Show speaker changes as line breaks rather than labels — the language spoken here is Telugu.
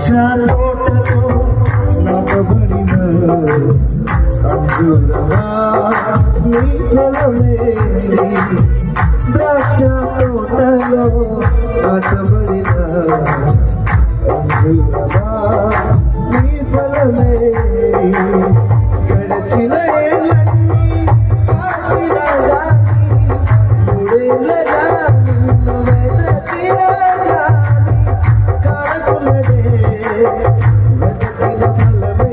తోటలో నాటబడిన అంజూరమా నీ ఫలమేంటి ద్రాక్ష తోటలో నాటబడిన అంజూరమా నీ ఫలమేంటి గడచిన ఏళ్ళన్నీ కాచిన గాని మూడేళ్ళగా నిన్ను వెదకిన గాని కాకులదే వెదకిన ఫలమే